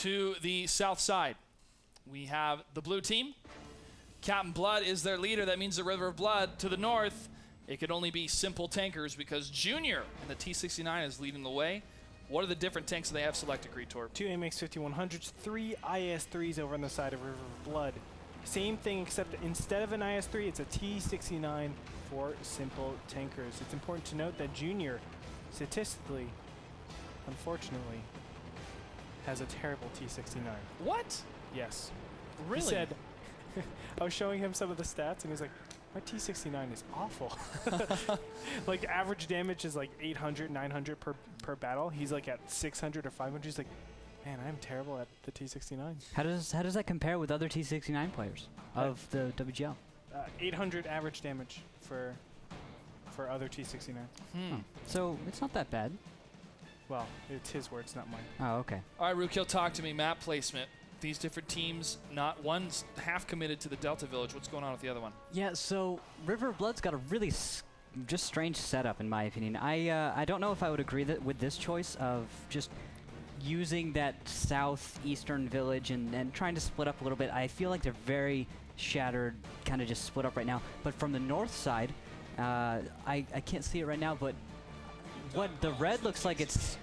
To the south side, we have the blue team. Captain Blood is their leader. That means the River of Blood. To the north, it could only be simple tankers because Junior and the T-69 is leading the way. What are the different tanks that they have selected, Greetorp? 2 AMX-5100s, 3 IS-3s over on the side of River of Blood. Same thing, except instead of an IS-3, it's a T-69 for simple tankers. It's important to note that Junior, statistically, unfortunately, has a terrible T-69. What? Yes. Really? He said, I was showing him some of the stats, and he's like, my T-69 is awful. Like, average damage is like 800, 900 per battle. He's like at 600 or 500. He's like, man, I'm terrible at the T-69. How does that compare with other T-69 players of the WGL? 800 average damage for other T-69. So it's not that bad. Well, it's his words, not mine. Oh, okay. All right, Rukil, talk to me. Map placement. These different teams, not one's half committed to the Delta Village. What's going on with the other one? Yeah, so River of Blood's got a really just strange setup, in my opinion. I don't know if I would agree with this choice of just using that southeastern village and trying to split up a little bit. I feel like they're very shattered, kind of just split up right now. But from the north side, I can't see it right now, but what the red looks like it's...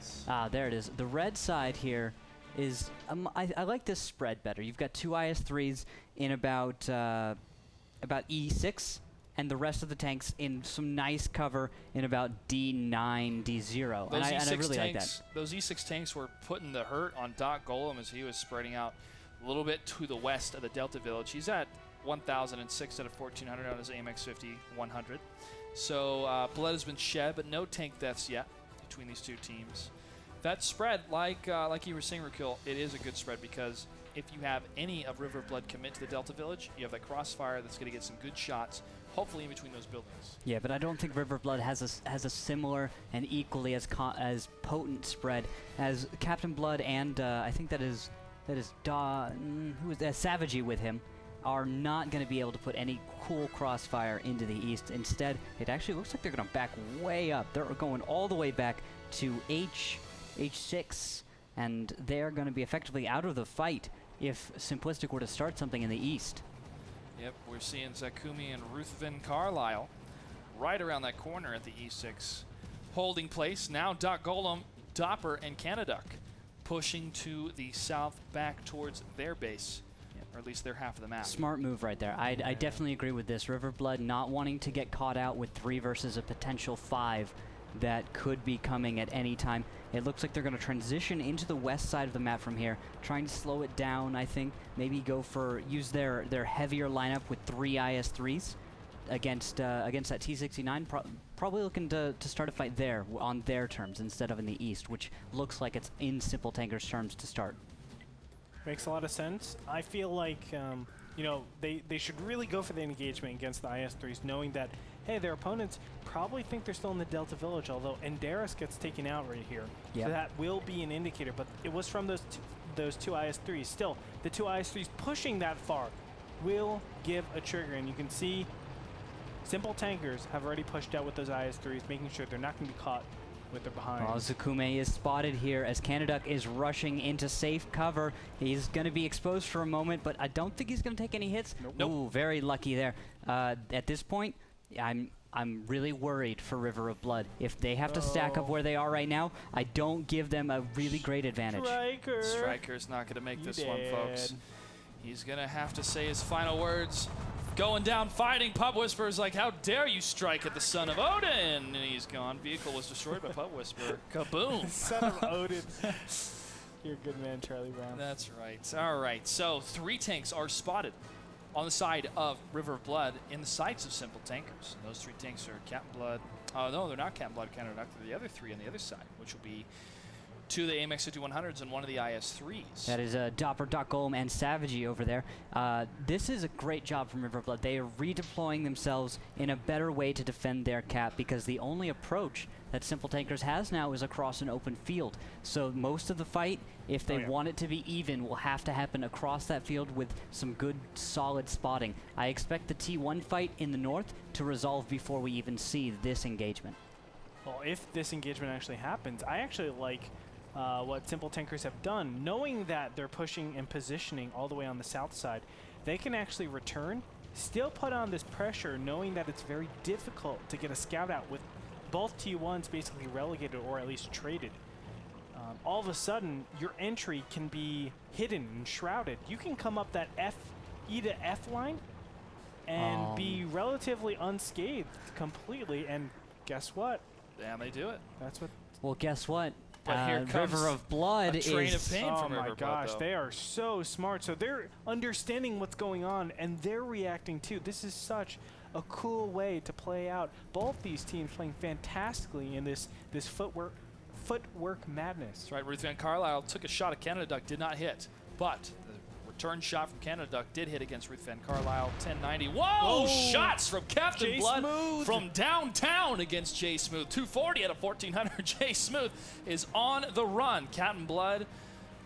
there it is. The red side here is... I like this spread better. You've got 2 IS-3s in about E6, and the rest of the tanks in some nice cover in about D9, D0. And I really like that. Those E6 tanks were putting the hurt on Doc Golem as he was spreading out a little bit to the west of the Delta Village. He's at 1,006 out of 1,400 on his AMX-50 100. So blood has been shed, but no tank deaths yet between these two teams. That spread, like you were saying, Rakil, it is a good spread because if you have any of River of Blood commit to the Delta Village, you have that crossfire that's going to get some good shots, hopefully in between those buildings. Yeah, but I don't think River of Blood has a similar and equally as potent spread as Captain Blood and I think that is Savagey with him are not going to be able to put any cool crossfire into the east. Instead, it actually looks like they're going to back way up. They're going all the way back to H6, and they're going to be effectively out of the fight if Simplistic were to start something in the east. Yep, we're seeing Zakumi and Ruthven Carlisle right around that corner at the E6 holding place. Now Doc Golem, Dopper, and Canaduck pushing to the south back towards their base. Or at least their half of the map. Smart move right there. I definitely agree with this. River Blood not wanting to get caught out with 3 versus a potential 5 that could be coming at any time. It looks like they're going to transition into the west side of the map from here, trying to slow it down, I think. Maybe use their heavier lineup with 3 IS-3s against that T-69. Probably looking to start a fight there on their terms instead of in the east, which looks like it's in Simple Tanker's terms to start. Makes a lot of sense. I feel like, you know, they should really go for the engagement against the IS-3s, knowing that, hey, their opponents probably think they're still in the Delta Village, although Enderis gets taken out right here. Yep. So that will be an indicator, but it was from those two IS-3s. Still, the 2 IS-3s pushing that far will give a trigger, and you can see Simple Tankers have already pushed out with those IS-3s, making sure they're not going to be caught with their behind. Well, Zakume is spotted here as Canaduck is rushing into safe cover. He's going to be exposed for a moment, but I don't think he's going to take any hits. Nope. Ooh, very lucky there. At this point, I'm really worried for River of Blood. If they have to stack up where they are right now, I don't give them a really great advantage. Striker's not going to make this one, folks. He's going to have to say his final words. Going down fighting. Pub Whisperer's like, how dare you strike at the son of Odin? And he's gone. Vehicle was destroyed by Pub Whisperer. Kaboom. Son of Odin. You're a good man, Charlie Brown. That's right. All right. So 3 tanks are spotted on the side of River of Blood in the sights of Simple Tankers. And those 3 tanks are Captain Blood. Oh, no, they're not Captain Blood. They're the other 3 on the other side, which will be 2 of the AMX-50 100s and 1 of the IS-3s. That is Dopper, Doc Golem, and Savagey over there. This is a great job from River of Blood. They are redeploying themselves in a better way to defend their cap because the only approach that Simple Tankers has now is across an open field. So most of the fight, if they want it to be even, will have to happen across that field with some good, solid spotting. I expect the T1 fight in the north to resolve before we even see this engagement. Well, if this engagement actually happens, I actually like what Simple Tankers have done, knowing that they're pushing and positioning all the way on the south side, they can actually return, still put on this pressure, knowing that it's very difficult to get a scout out with both T1s basically relegated or at least traded. All of a sudden, your entry can be hidden and shrouded. You can come up that E to F line and be relatively unscathed completely, and guess what? Damn, they do it. That's what. Well, guess what? But here comes River of Blood a train is of pain Oh from my River gosh, Blood, though. they are so smart. So they're understanding what's going on, and they're reacting too. This is such a cool way to play out both these teams playing fantastically in this footwork madness. That's right. Ruth Van Carlisle took a shot at Canada Duck, did not hit, but the return shot from Canada Duck did hit against Ruth Van Carlisle. 1090. Whoa! Oh, Shots from Captain Jay Blood Smooth. from downtown against Jay Smooth. 240 out of 1400. Jay Smooth is on the run. Captain Blood.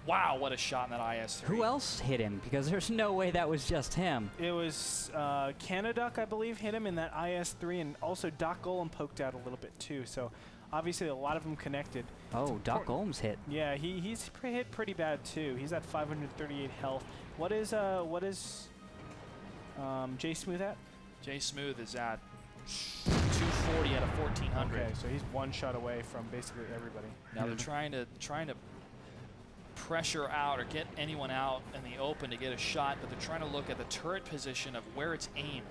Wow, what a shot in that IS-3. Who else hit him? Because there's no way that was just him. It was Canada Duck, I believe, hit him in that IS-3, and also Doc Golem poked out a little bit too. So obviously a lot of them connected. Oh, Doc Golems hit. Yeah, he's hit pretty bad too. He's at 538 health. What is Jay Smooth at? Jay Smooth is at 240 out of 1400. Okay, so he's one shot away from basically everybody. Now they're trying to pressure out or get anyone out in the open to get a shot, but they're trying to look at the turret position of where it's aimed.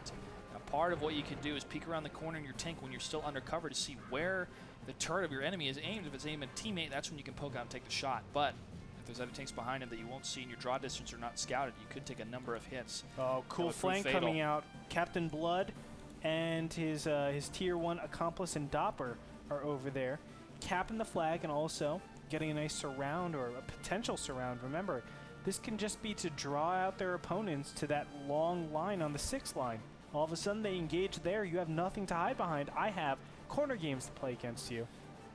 Now, part of what you can do is peek around the corner in your tank when you're still undercover to see where the turret of your enemy is aimed. If it's aimed at a teammate, that's when you can poke out and take the shot. But if there's other tanks behind him that you won't see in your draw distance or not scouted, you could take a number of hits. Oh, cool would prove flank fatal. coming out. Captain Blood and his tier 1 accomplice and Dopper are over there, capping the flag and also getting a nice surround or a potential surround. Remember, this can just be to draw out their opponents to that long line on the 6th line. All of a sudden they engage there. You have nothing to hide behind. I have corner games to play against you,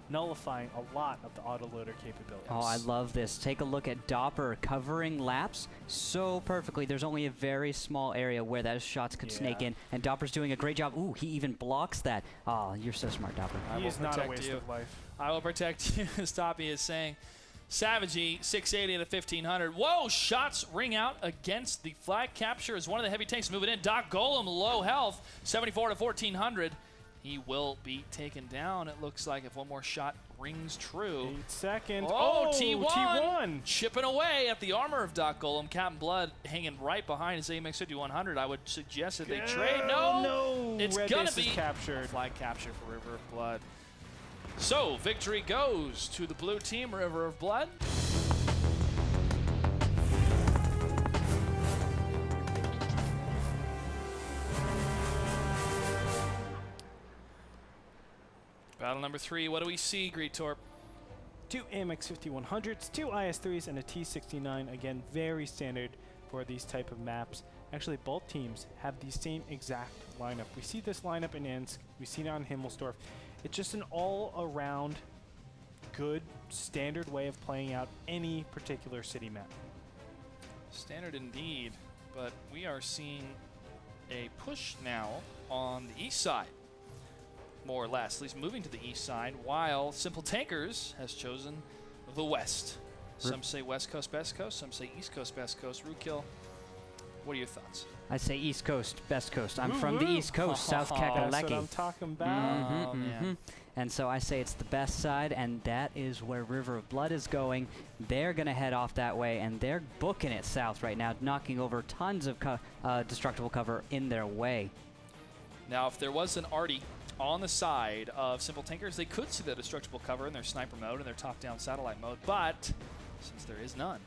nullifying a lot of the autoloader capabilities. Oh, I love this. Take a look at Dopper covering laps so perfectly. There's only a very small area where those shots could snake in, and Dopper's doing a great job. Ooh, he even blocks that. Oh, you're so smart, Dopper. I He will is not a protect waste you. of life. I will protect you, as Toppy is saying. Savagey, 680 out of 1500. Whoa, shots ring out against the flag capture as one of the heavy tanks moving in. Doc Golem, low health, 74 to 1400. He will be taken down, it looks like, if one more shot rings true. 8 seconds. Oh, T1, T1. chipping away at the armor of Doc Golem. Captain Blood hanging right behind his AMX 5100. I would suggest that they trade. No, it's Red going base to be is captured. flag capture for River of Blood. So, victory goes to the blue team, River of Blood. Battle number 3, what do we see, Greetorp? 2 AMX 5100s, 2 IS-3s, and a T-69. Again, very standard for these type of maps. Actually, both teams have the same exact lineup. We see this lineup in Ensk. We see it on Himmelsdorf. It's just an all-around good, standard way of playing out any particular city map. Standard indeed, but we are seeing a push now on the east side, more or less, at least moving to the east side, while Simple Tankers has chosen the west. Some say west coast, best coast, some say east coast, best coast. Rootkill, what are your thoughts? I say East Coast, Best Coast. I'm from the East Coast, South That's what Kakalaki. I'm talking about. Oh, man. And so I say it's the best side, and that is where River of Blood is going. They're going to head off that way, and they're booking it south right now, knocking over tons of destructible cover in their way. Now, if there was an Artie on the side of Simple Tankers, they could see the destructible cover in their sniper mode and their top-down satellite mode, but since there is none,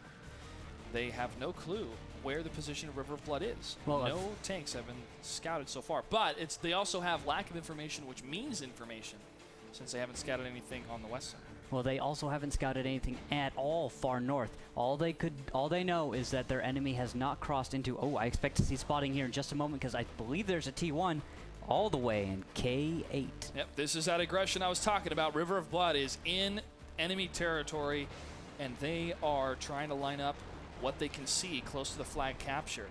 they have no clue where the position of River of Blood is. Well, no tanks have been scouted so far, but they also have lack of information, which means information, since they haven't scouted anything on the west side. Well, they also haven't scouted anything at all far north. All they know is that their enemy has not crossed into. Oh, I expect to see spotting here in just a moment because I believe there's a T1 all the way in K8. Yep, this is that aggression I was talking about. River of Blood is in enemy territory, and they are trying to line up what they can see close to the flag capture.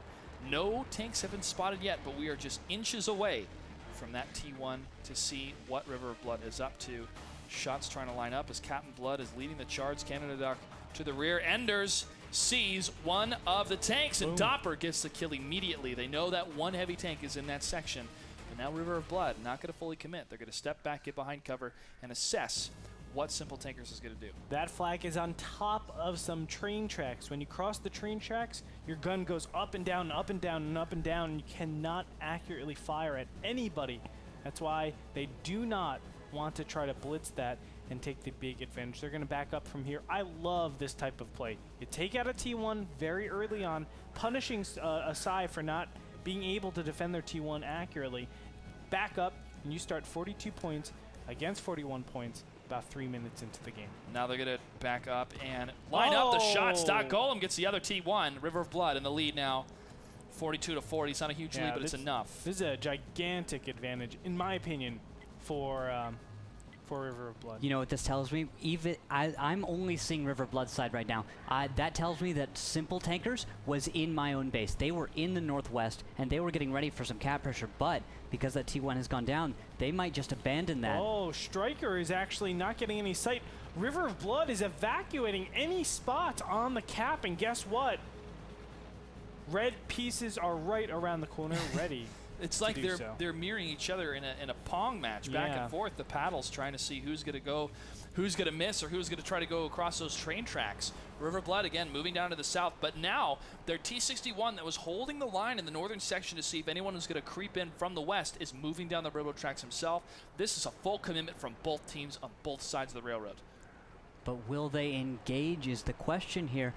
No tanks have been spotted yet, but we are just inches away from that T1 to see what River of Blood is up to. Shots trying to line up as Captain Blood is leading the charge. Canada Duck to the rear. Enders sees one of the tanks, and Doppler gets the kill immediately. They know that one heavy tank is in that section. But now River of Blood not going to fully commit. They're going to step back, get behind cover, and assess what Simple Tankers is going to do. That flag is on top of some train tracks. When you cross the train tracks, your gun goes up and down and up and down and up and down, and you cannot accurately fire at anybody. That's why they do not want to try to blitz that and take the big advantage. They're going to back up from here. I love this type of play. You take out a T1 very early on, punishing Asai for not being able to defend their T1 accurately. Back up, and you start 42 points against 41 points about 3 minutes into the game. Now they're going to back up and line up the shots. Doc Golem gets the other T1. River of Blood in the lead now. 42 to 40. It's not a huge lead, but it's enough. This is a gigantic advantage, in my opinion, for River of Blood. You know what this tells me? Even I'm only seeing River of Blood's side right now. That tells me that Simple Tankers was in my own base. They were in the northwest, and they were getting ready for some cap pressure. But because that T1 has gone down, they might just abandon that. Oh, Striker is actually not getting any sight. River of Blood is evacuating any spots on the cap, and guess what? Red pieces are right around the corner, ready. It's like they're mirroring each other in a pong match, back and forth. The paddles trying to see who's going to go, who's going to miss, or who's going to try to go across those train tracks. River Blood again moving down to the south, but now their T-61 that was holding the line in the northern section to see if anyone was going to creep in from the west is moving down the railroad tracks himself. This is a full commitment from both teams on both sides of the railroad. But will they engage is the question here.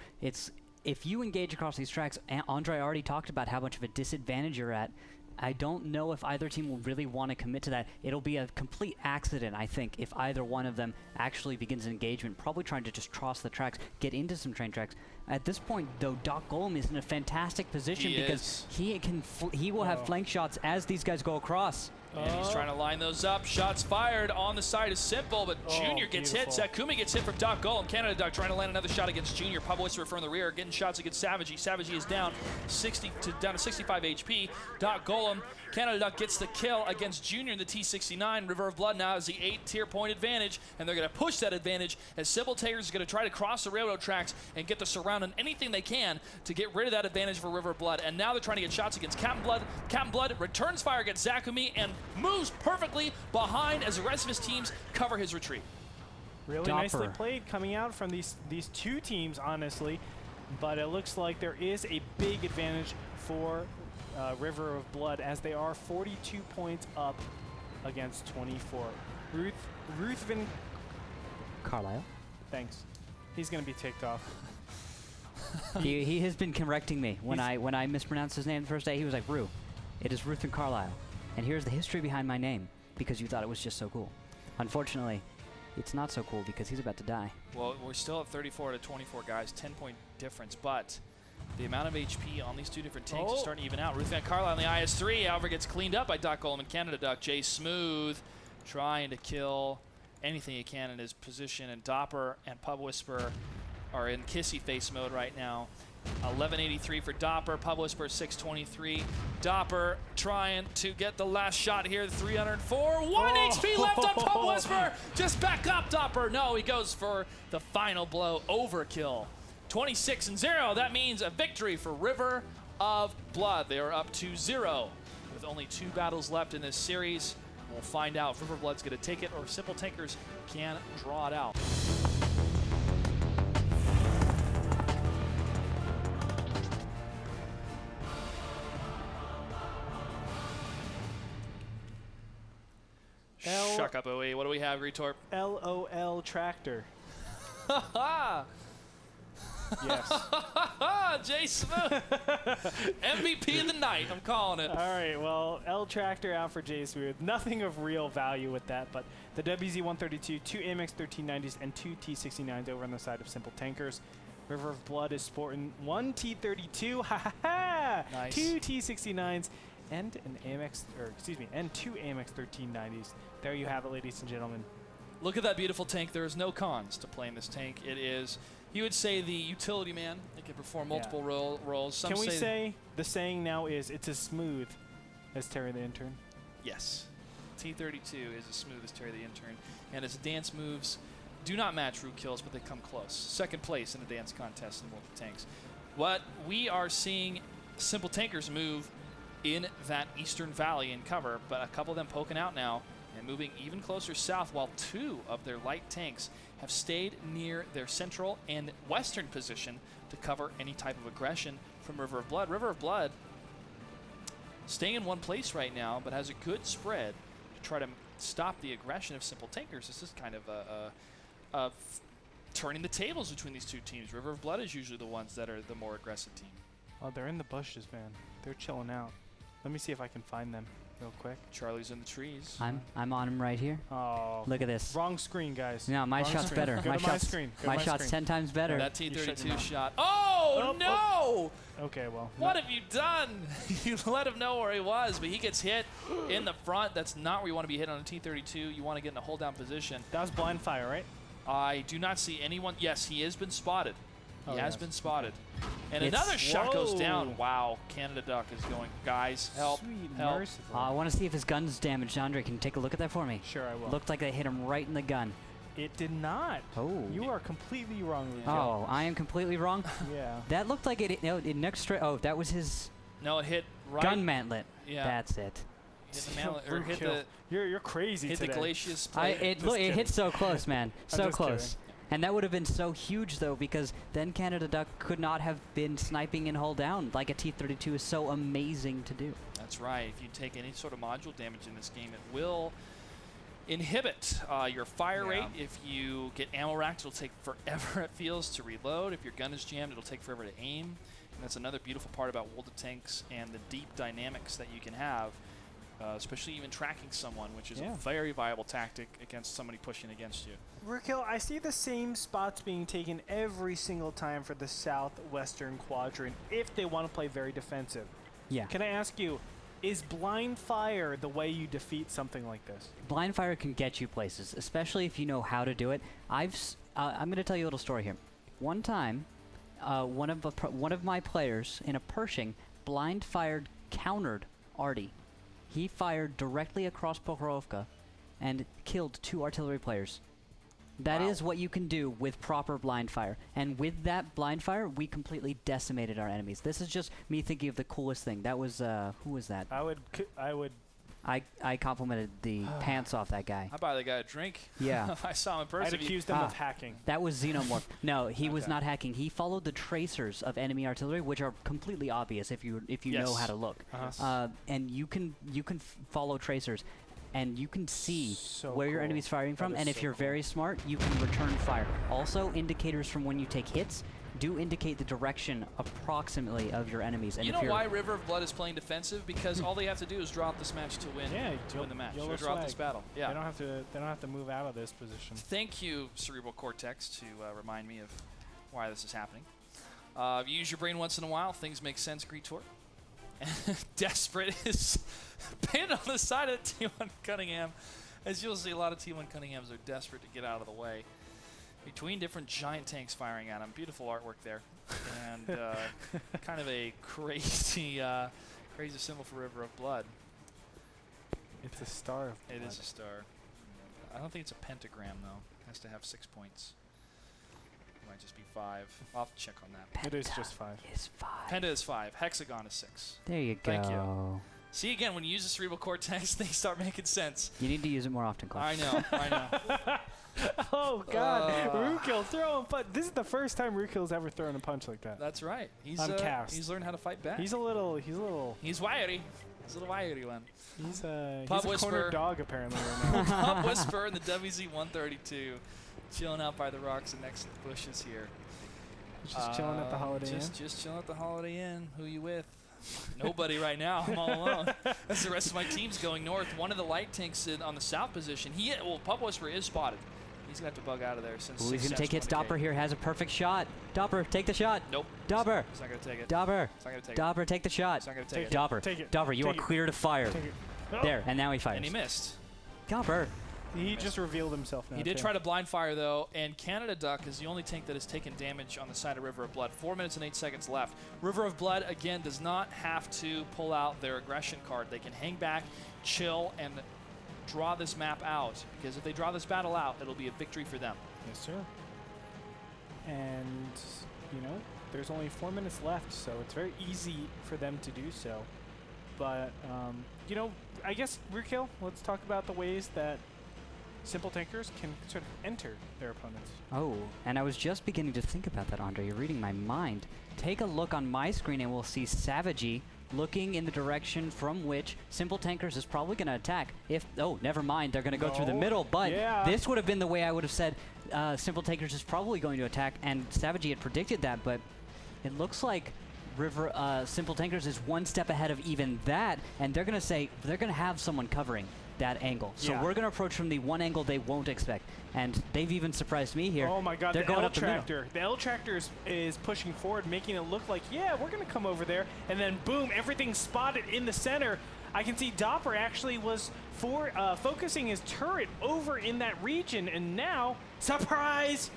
If you engage across these tracks, Andre already talked about how much of a disadvantage you're at. I don't know if either team will really want to commit to that. It'll be a complete accident, I think, if either one of them actually begins an engagement, probably trying to just cross the tracks, get into some train tracks. At this point, though, Doc Golem is in a fantastic position because he will have flank shots as these guys go across. And he's trying to line those up. Shots fired on the side is Simple, but Junior gets hit. Sakumi gets hit from Doc Golem. Canada Duck trying to land another shot against Junior. Pub Whisperer from the rear, getting shots against Savagey. Savagey is down down to 65 HP. Doc Golem, Canada Duck gets the kill against Junior in the T-69. River of Blood now has the 8-tier point advantage, and they're going to push that advantage as Simple Tankers is going to try to cross the railroad tracks and get the surround on anything they can to get rid of that advantage for River of Blood. And now they're trying to get shots against Captain Blood. Captain Blood returns fire against Zakumi and moves perfectly behind as the rest of his teams cover his retreat. Really nicely played coming out from these two teams, honestly. But it looks like there is a big advantage for River of Blood as they are 42 points up against 24. Ruthven Carlisle. Thanks. He's going to be ticked off. he has been correcting me. When I mispronounced his name the first day, he was like, Rue, it is Ruthven Carlisle. And here's the history behind my name, because you thought it was just so cool. Unfortunately, it's not so cool because he's about to die. Well, we're still at 34 to 24, guys. 10-point difference, but the amount of HP on these two different tanks is starting to even out. Ruth Van Carlisle on the IS-3, however, gets cleaned up by Doc Golem and Canada Duck. Jay Smooth trying to kill anything he can in his position, and Dopper and Pub Whisperer are in kissy face mode right now. 1183 for Dopper, Pub Whisperer 623. Dopper trying to get the last shot here, 304. 1 HP left on Pub Whisperer. Just back up, Dopper. No, he goes for the final blow. Overkill. 26-0. That means a victory for River of Blood. They are up 2-0 with only 2 battles left in this series. We'll find out if River of Blood's going to take it or Simple Tankers can draw it out. Shuck up, OE. What do we have, Retorp? LOL Tractor. Yes. Jay Smooth. MVP of the night, I'm calling it. All right, well, L Tractor out for Jay Smooth. Nothing of real value with that, but the WZ-132, 2 AMX 1390s, and 2 T-69s over on the side of Simple Tankers. River of Blood is sporting 1 T-32, ha ha ha! Nice. 2 T-69s, and an AMX, and 2 AMX 1390s. There you have it, ladies and gentlemen. Look at that beautiful tank. There is no cons to playing this tank. It is, you would say, the utility man. It can perform multiple roles. Some Can we say the saying now is, it's as smooth as Terry the Intern? Yes. T-32 is as smooth as Terry the Intern, and his dance moves do not match Root Kills, but they come close. Second place in the dance contest in World of Tanks. What we are seeing Simple Tankers move in that Eastern Valley in cover, but a couple of them poking out now and moving even closer south, while 2 of their light tanks have stayed near their central and western position to cover any type of aggression from River of Blood. River of Blood staying in one place right now, but has a good spread to try to stop the aggression of Simple Tankers. This is kind of turning the tables between these two teams. River of Blood is usually the ones that are the more aggressive team. Oh, they're in the bushes, man. They're chilling out. Let me see if I can find them real quick. Charlie's in the trees. I'm on him right here. Oh. Look at this. Wrong screen, guys. No, my Wrong shot's screen. better. Go My to my shot's screen. Go to my my shot's screen. 10 times better. That You shut your T-32 mouth. shot. Oh, Oh, no! Okay, well. What have you done? You let him know where he was, but he gets hit in the front. That's not where you want to be hit on a T-32. You want to get in a hold-down position. That was blind fire, right? I do not see anyone. Yes, he has been spotted. He Oh, has yes. been spotted. And It's- another shot goes Whoa. down. Wow, Canada Duck is going, guys, help, Sweet help. merciful. I want to see if his gun's damaged. Andre, can you take a look at that for me? Sure, I will. Looked like they hit him right in the gun. It did not. Oh. You are completely wrong, Luke. Oh, I am completely wrong. Yeah. That looked like it. No, it next straight. Oh, that was his No, it hit right. gun mantlet. Yeah. That's it. Hit the manlet, or hit Kill. the You're crazy hit the today. glacius I plate. it look, it kidding. hit so close, man. So just close. And that would have been so huge though, because then Canada Duck could not have been sniping and hold down like a T-32 is so amazing to do. That's right. If you take any sort of module damage in this game, it will inhibit your fire Yeah. rate. If you get ammo racked, it'll take forever, it feels, to reload. If your gun is jammed, it'll take forever to aim. And that's another beautiful part about World of Tanks and the deep dynamics that you can have, especially even tracking someone, which is Yeah. a very viable tactic against somebody pushing against you. Rookhill, I see the same spots being taken every single time for the southwestern quadrant if they want to play very defensive. Yeah. Can I ask you, is blind fire the way you defeat something like this? Blind fire can get you places, especially if you know how to do it. I'm going to tell you a little story here. One time, one of my players in a Pershing blind fired countered Artie. He fired directly across Pokrovka and killed 2 artillery players. That Wow. is what you can do with proper blind fire. And with that blind fire, we completely decimated our enemies. This is just me thinking of the coolest thing. That was, who was that? I would. I complimented the pants off that guy. I buy the guy a drink. Yeah. I saw him in I'd person. accuse them of hacking. That was Xenomorph. No, he was Okay. not hacking. He followed the tracers of enemy artillery, which are completely obvious if you know Yes. how to look. Uh-huh. And you can follow tracers, and you can see So where your cool. enemy's firing from. That is And if so you're cool. very smart, you can return fire. Also, indicators from when you take hits do indicate the direction approximately of your enemies. And You if know you're why River of Blood is playing defensive? Because all they have to do is draw out this match to win. Yeah, to win the match. yellow Or draw out flag. this battle. Yeah. They don't have to. They don't have to move out of this position. Thank you, Cerebral Cortex, to remind me of why this is happening. You use your brain once in a while. Things make sense, Greetor. Desperate is pinned on the side of T1 Cunningham. As you'll see, a lot of T1 Cunninghams are desperate to get out of the way. Between different giant tanks firing at him. Beautiful artwork there. And kind of a crazy, crazy symbol for River of Blood. It's a star of It blood. is a star. I don't think it's a pentagram, though. It has to have 6 points. It might just be 5. I'll have to check on that. It is just 5. is 5. Penta is 5. Hexagon is 6. There you go. Thank you. See, again, when you use the Cerebral Cortex, things start making sense. You need to use it more often, Cliff. I know, I know. Oh God, Rookhill throwing punch. This is the first time Rookill's ever thrown a punch like that. That's right. He's Uncast. he's learned how to fight back. He's a little. He's wiry. He's a little wiry one. He's Pub a Whisperer. corner dog apparently right now. Pop Whisper in the WZ-132, chilling out by the rocks and next to the bushes here. Just chilling at the Holiday Inn. Just chilling at the Holiday Inn. Who you with? Nobody right now. I'm all alone. As the rest of my team's going north. One of the light tanks on the south position. Pub Whisperer is spotted. He's gonna have to bug out of there since. Ooh, he's 6 going to take hits. cents Dopper here has a perfect shot. Dopper, take the shot. Nope. Dopper. He's not gonna take it. Dopper. He's not gonna take it. Dopper, take the shot. He's not gonna Take take it. it. Dopper. Take it. Dopper, you Take are it. clear to fire. Take it. Oh. There, and now he fires. And he missed. Dopper. He just revealed himself now. He did too. try to blind fire though, and Canada Duck is the only tank that has taken damage on the side of River of Blood. 4 minutes and 8 seconds left. River of Blood again does not have to pull out their aggression card. They can hang back, chill, and draw this map out, because if they draw this battle out, it'll be a victory for them. Yes, sir. And, you know, there's only 4 minutes left, so it's very easy for them to do so. But, you know, I guess, Rootkill, let's talk about the ways that simple tankers can sort of enter their opponents. Oh, and I was just beginning to think about that, Andre. You're reading my mind. Take a look on my screen and we'll see Savagey looking in the direction from which Simple Tankers is probably going to attack. Oh, never mind, they're going to go through the middle, but this would have been the way I would have said Simple Tankers is probably going to attack, and Savagey had predicted that, but it looks like Simple Tankers is one step ahead of even that, and they're going to say they're going to have someone covering that angle. So we're going to approach from the one angle they won't expect. And they've even surprised me here. Oh my god, they're the going L up tractor. The L tractor is pushing forward, making it look like, yeah, we're going to come over there. And then boom, everything's spotted in the center. I can see Doppler actually was focusing his turret over in that region. And now, surprise!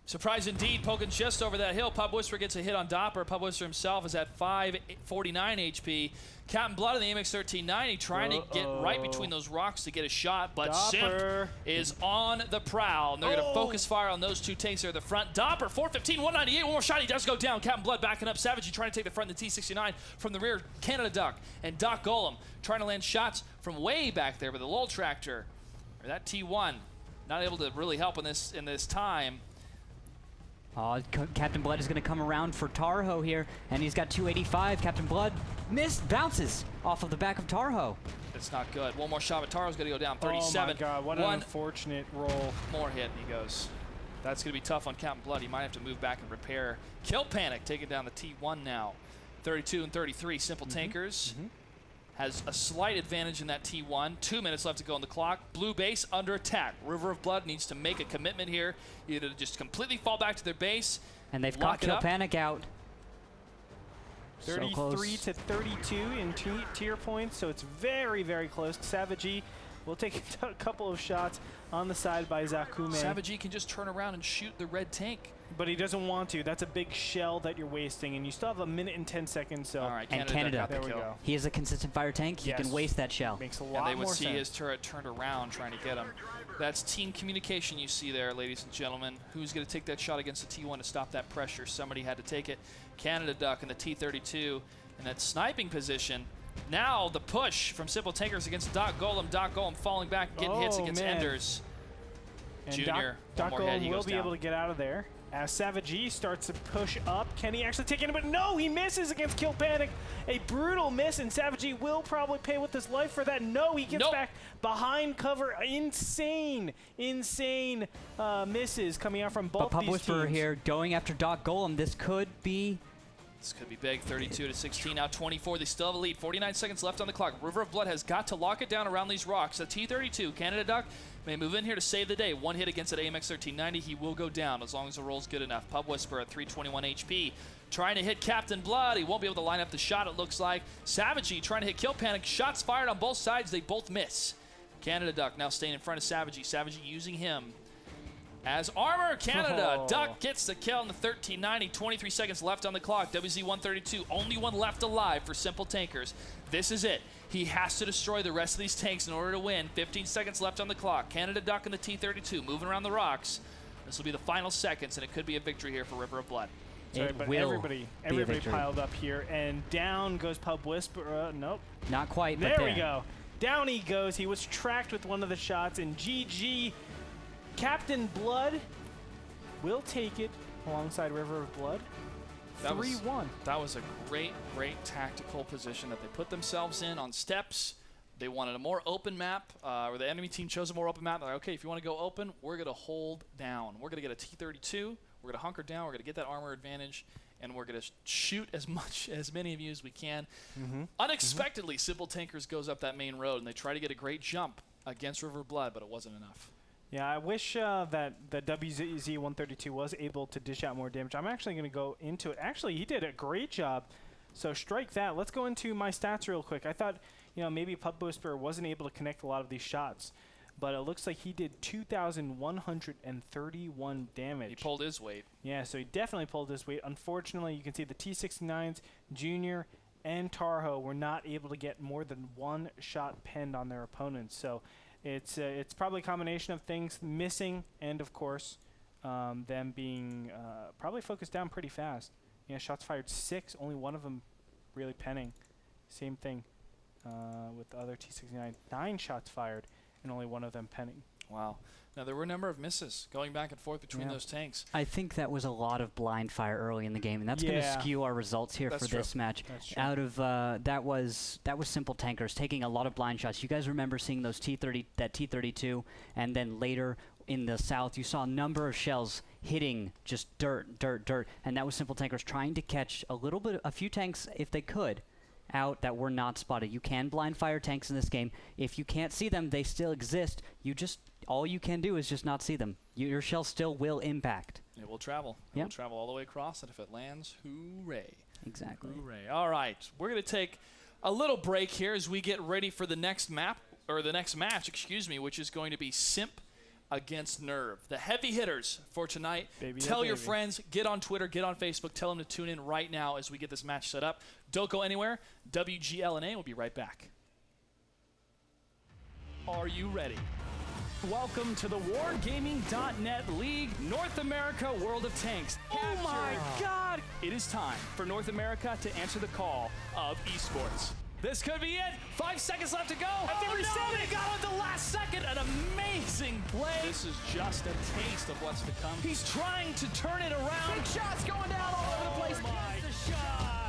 Surprise indeed, poking just over that hill. Pub Whisper gets a hit on Doppler. Pub Whisper himself is at 549 HP. Captain Blood in the AMX 1390 trying to get right between those rocks to get a shot, but Doppler Simp is on the prowl, and they're going to focus fire on those two tanks there at the front. Doppler, 415, 198, one more shot, he does go down. Captain Blood backing up. Savagey trying to take the front in the T69 from the rear. Canada Duck and Doc Golem trying to land shots from way back there, but the Lol Tractor, or that T1, not able to really help in this time. Captain Blood is going to come around for Tarho here, and he's got 285. Captain Blood bounces off of the back of Tarho. It's not good. One more shot, but Taro's going to go down. 37. Oh my god, what an unfortunate roll. More hit, and he goes. That's going to be tough on Captain Blood. He might have to move back and repair. Kill Panic taking down the T1 now. 32 and 33. Simple Tankers has a slight advantage in that T1. 2 minutes left to go on the clock. Blue base under attack. River of Blood needs to make a commitment here, either to just completely fall back to their base. And they've got Kill Panic out. 33 to 32 in tier points, so it's very, very close. Savagey will take a couple of shots on the side by Zakume. Savagey can just turn around and shoot the red tank. But he doesn't want to. That's a big shell that you're wasting, and you still have 1 minute and 10 seconds. So. All right, Canada, there we go. He is a consistent fire tank. He can waste that shell. Makes a lot more sense. And they would see sense. his turret turned around trying to get him. That's team communication you see there, ladies and gentlemen. Who's going to take that shot against the T1 to stop that pressure? Somebody had to take it. Canada Duck in the T32 in that sniping position. Now the push from Simple Tankers against Doc Golem. Doc Golem falling back, getting hits against Enders. And Junior, Doc Golem will be able to get out of there. As Savagey starts to push up, can he actually take it? But no, he misses against Kill Panic. A brutal miss, and Savagey will probably pay with his life for that. No, he gets back behind cover. Insane misses coming out from both Pub these Whisperer teams. here going after Doc Golem. This could be big. 32 to 16, now 24. They still have a lead. 49 seconds left on the clock. River of Blood has got to lock it down around these rocks. The T32, Canada Duck, may move in here to save the day. One hit against that AMX 1390. He will go down as long as the roll's good enough. Pub Whisperer at 321 HP. Trying to hit Captain Blood. He won't be able to line up the shot, it looks like. Savagey trying to hit Kill Panic. Shots fired on both sides. They both miss. Canada Duck now staying in front of Savagey. Savagey using him as armor. Canada Duck gets the kill in the 1390. 23 seconds left on the clock. WZ-132, only one left alive for Simple Tankers. This is it. He has to destroy the rest of these tanks in order to win. 15 seconds left on the clock. Canada Duck in the T32 moving around the rocks. This will be the final seconds, and it could be a victory here for River of Blood. Sorry, but everybody piled up here, and down goes Pub Whisperer. Nope. Not quite, but there we go. Down he goes. He was tracked with one of the shots, and GG. Captain Blood will take it alongside River of Blood. 3-1. That was a great tactical position that they put themselves in on steps. They wanted a more open map, or the enemy team chose a more open map. They're like, okay, if you want to go open, we're going to hold down. We're going to get a T32. We're going to hunker down. We're going to get that armor advantage, and we're going to shoot as many of you as we can. Unexpectedly, Simple Tankers goes up that main road, and they try to get a great jump against River of Blood, but it wasn't enough. Yeah, I wish that the WZ-132 was able to dish out more damage. I'm actually going to go into it. Actually, he did a great job. So strike that. Let's go into my stats real quick. I thought, maybe Pub Whisperer wasn't able to connect a lot of these shots, but it looks like he did 2,131 damage. He pulled his weight. Yeah, so he definitely pulled his weight. Unfortunately, you can see the T69s, Junior, and Tarho were not able to get more than one shot penned on their opponents. So it's probably a combination of things missing and, of course, them being probably focused down pretty fast. Yeah, shots fired 6, only one of them really penning. Same thing with the other T-69. 9 shots fired and only one of them penning. Wow. Now, there were a number of misses going back and forth between those tanks. I think that was a lot of blind fire early in the game, and that's going to skew our results here for this match. Out of that was simple tankers taking a lot of blind shots. You guys remember seeing those T-32, and then later in the south, you saw a number of shells hitting just dirt, and that was simple tankers trying to catch a few tanks if they could out that were not spotted. You can blind fire tanks in this game. If you can't see them, they still exist. All you can do is just not see them. Your shell still will impact. It will travel. It will travel all the way across, and if it lands, hooray. Exactly. Hooray. All right. We're going to take a little break here as we get ready for the next match, which is going to be Simp against Nerve. The heavy hitters for tonight. Tell your friends, get on Twitter, get on Facebook, tell them to tune in right now as we get this match set up. Don't go anywhere. WGLNA will be right back. Are you ready? Welcome to the Wargaming.net League North America World of Tanks. Oh my God! It is time for North America to answer the call of esports. This could be it. 5 seconds left to go. They got it at the last second. An amazing play. This is just a taste of what's to come. He's trying to turn it around. Big shots going down all over the place. My shot.